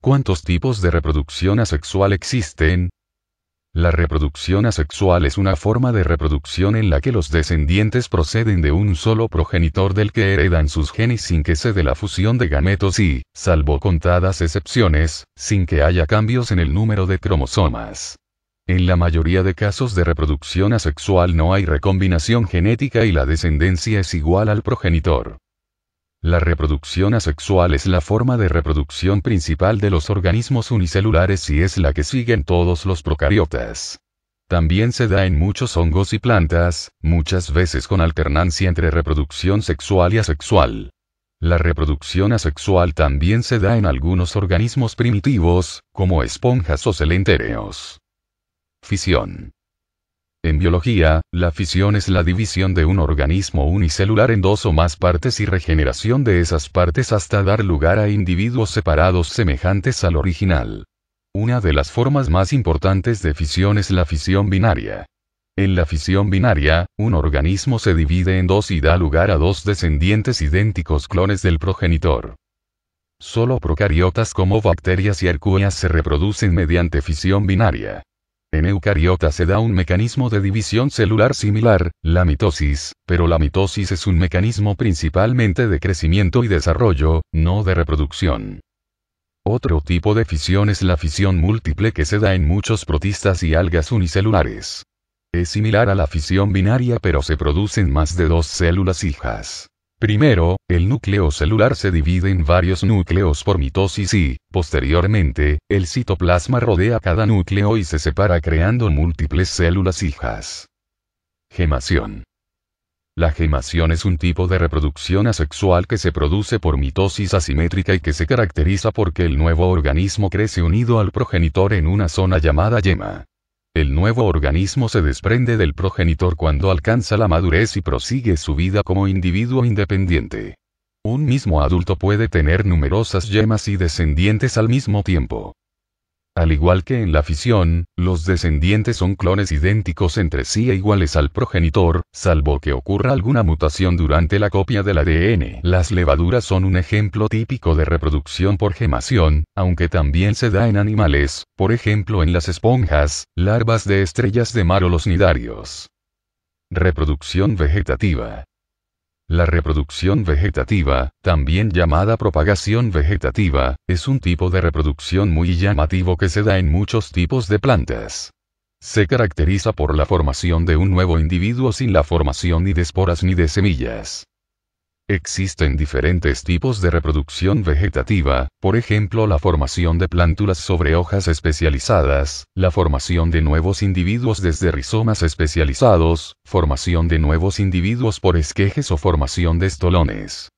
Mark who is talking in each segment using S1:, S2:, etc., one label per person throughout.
S1: ¿Cuántos tipos de reproducción asexual existen? La reproducción asexual es una forma de reproducción en la que los descendientes proceden de un solo progenitor del que heredan sus genes sin que se dé la fusión de gametos y, salvo contadas excepciones, sin que haya cambios en el número de cromosomas. En la mayoría de casos de reproducción asexual no hay recombinación genética y la descendencia es igual al progenitor. La reproducción asexual es la forma de reproducción principal de los organismos unicelulares y es la que siguen todos los procariotas. También se da en muchos hongos y plantas, muchas veces con alternancia entre reproducción sexual y asexual. La reproducción asexual también se da en algunos organismos primitivos, como esponjas o celentéreos. Fisión. En biología, la fisión es la división de un organismo unicelular en dos o más partes y regeneración de esas partes hasta dar lugar a individuos separados semejantes al original. Una de las formas más importantes de fisión es la fisión binaria. En la fisión binaria, un organismo se divide en dos y da lugar a dos descendientes idénticos clones del progenitor. Solo procariotas como bacterias y arqueas se reproducen mediante fisión binaria. En eucariotas se da un mecanismo de división celular similar, la mitosis, pero la mitosis es un mecanismo principalmente de crecimiento y desarrollo, no de reproducción. Otro tipo de fisión es la fisión múltiple que se da en muchos protistas y algas unicelulares. Es similar a la fisión binaria pero se producen más de dos células hijas. Primero, el núcleo celular se divide en varios núcleos por mitosis y, posteriormente, el citoplasma rodea cada núcleo y se separa creando múltiples células hijas. Gemación. La gemación es un tipo de reproducción asexual que se produce por mitosis asimétrica y que se caracteriza porque el nuevo organismo crece unido al progenitor en una zona llamada yema. El nuevo organismo se desprende del progenitor cuando alcanza la madurez y prosigue su vida como individuo independiente. Un mismo adulto puede tener numerosas yemas y descendientes al mismo tiempo. Al igual que en la fisión, los descendientes son clones idénticos entre sí e iguales al progenitor, salvo que ocurra alguna mutación durante la copia del ADN. Las levaduras son un ejemplo típico de reproducción por gemación, aunque también se da en animales, por ejemplo en las esponjas, larvas de estrellas de mar o los cnidarios. Reproducción vegetativa. La reproducción vegetativa, también llamada propagación vegetativa, es un tipo de reproducción muy llamativo que se da en muchos tipos de plantas. Se caracteriza por la formación de un nuevo individuo sin la formación ni de esporas ni de semillas. Existen diferentes tipos de reproducción vegetativa, por ejemplo la formación de plántulas sobre hojas especializadas, la formación de nuevos individuos desde rizomas especializados, formación de nuevos individuos por esquejes o formación de estolones.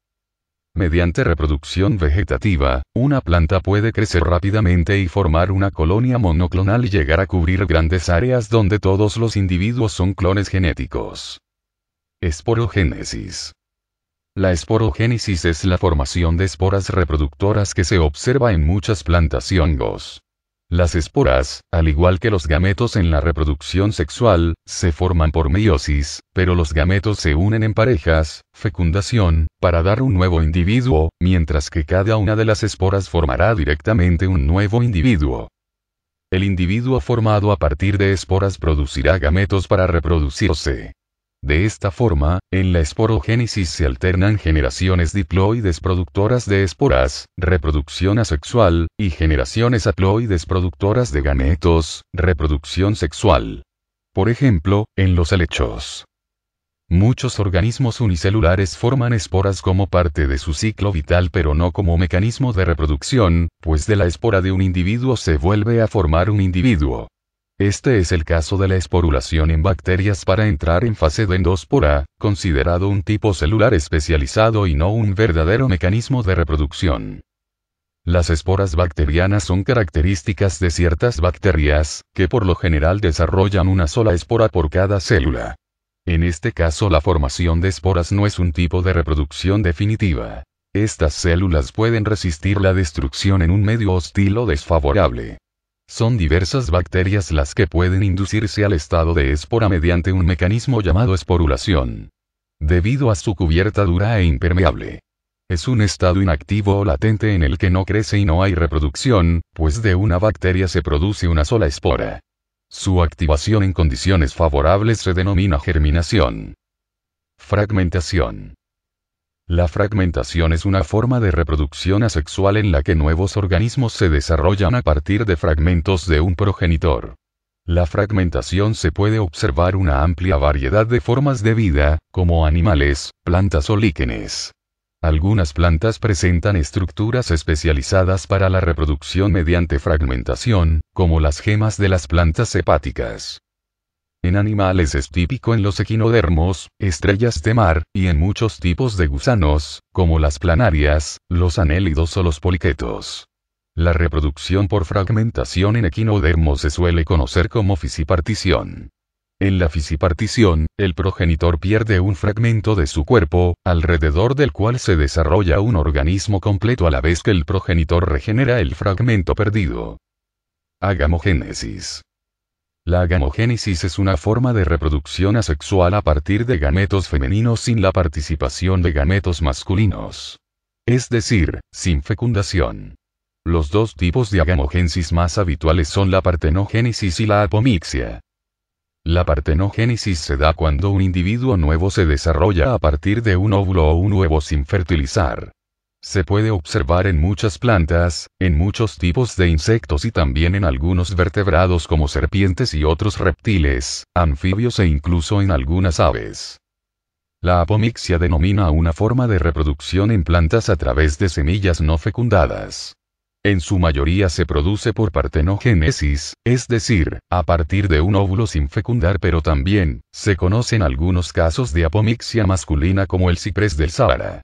S1: Mediante reproducción vegetativa, una planta puede crecer rápidamente y formar una colonia monoclonal y llegar a cubrir grandes áreas donde todos los individuos son clones genéticos. Esporogénesis. La esporogénesis es la formación de esporas reproductoras que se observa en muchas plantas y hongos. Las esporas, al igual que los gametos en la reproducción sexual, se forman por meiosis, pero los gametos se unen en parejas, fecundación, para dar un nuevo individuo, mientras que cada una de las esporas formará directamente un nuevo individuo. El individuo formado a partir de esporas producirá gametos para reproducirse. De esta forma, en la esporogénesis se alternan generaciones diploides productoras de esporas, reproducción asexual, y generaciones haploides productoras de gametos, reproducción sexual. Por ejemplo, en los helechos. Muchos organismos unicelulares forman esporas como parte de su ciclo vital pero no como mecanismo de reproducción, pues de la espora de un individuo se vuelve a formar un individuo. Este es el caso de la esporulación en bacterias para entrar en fase de endóspora, considerado un tipo celular especializado y no un verdadero mecanismo de reproducción. Las esporas bacterianas son características de ciertas bacterias, que por lo general desarrollan una sola espora por cada célula. En este caso la formación de esporas no es un tipo de reproducción definitiva. Estas células pueden resistir la destrucción en un medio hostil o desfavorable. Son diversas bacterias las que pueden inducirse al estado de espora mediante un mecanismo llamado esporulación. Debido a su cubierta dura e impermeable. Es un estado inactivo o latente en el que no crece y no hay reproducción, pues de una bacteria se produce una sola espora. Su activación en condiciones favorables se denomina germinación. Fragmentación. La fragmentación es una forma de reproducción asexual en la que nuevos organismos se desarrollan a partir de fragmentos de un progenitor. La fragmentación se puede observar una amplia variedad de formas de vida, como animales, plantas o líquenes. Algunas plantas presentan estructuras especializadas para la reproducción mediante fragmentación, como las gemas de las plantas hepáticas. En animales es típico en los equinodermos, estrellas de mar, y en muchos tipos de gusanos, como las planarias, los anélidos o los poliquetos. La reproducción por fragmentación en equinodermos se suele conocer como fisipartición. En la fisipartición, el progenitor pierde un fragmento de su cuerpo, alrededor del cual se desarrolla un organismo completo a la vez que el progenitor regenera el fragmento perdido. Agamogénesis. La agamogénesis es una forma de reproducción asexual a partir de gametos femeninos sin la participación de gametos masculinos. Es decir, sin fecundación. Los dos tipos de agamogénesis más habituales son la partenogénesis y la apomixia. La partenogénesis se da cuando un individuo nuevo se desarrolla a partir de un óvulo o un huevo sin fertilizar. Se puede observar en muchas plantas, en muchos tipos de insectos y también en algunos vertebrados como serpientes y otros reptiles, anfibios e incluso en algunas aves. La apomixia denomina una forma de reproducción en plantas a través de semillas no fecundadas. En su mayoría se produce por partenogénesis, es decir, a partir de un óvulo sin fecundar, pero también se conocen algunos casos de apomixia masculina como el ciprés del Sahara.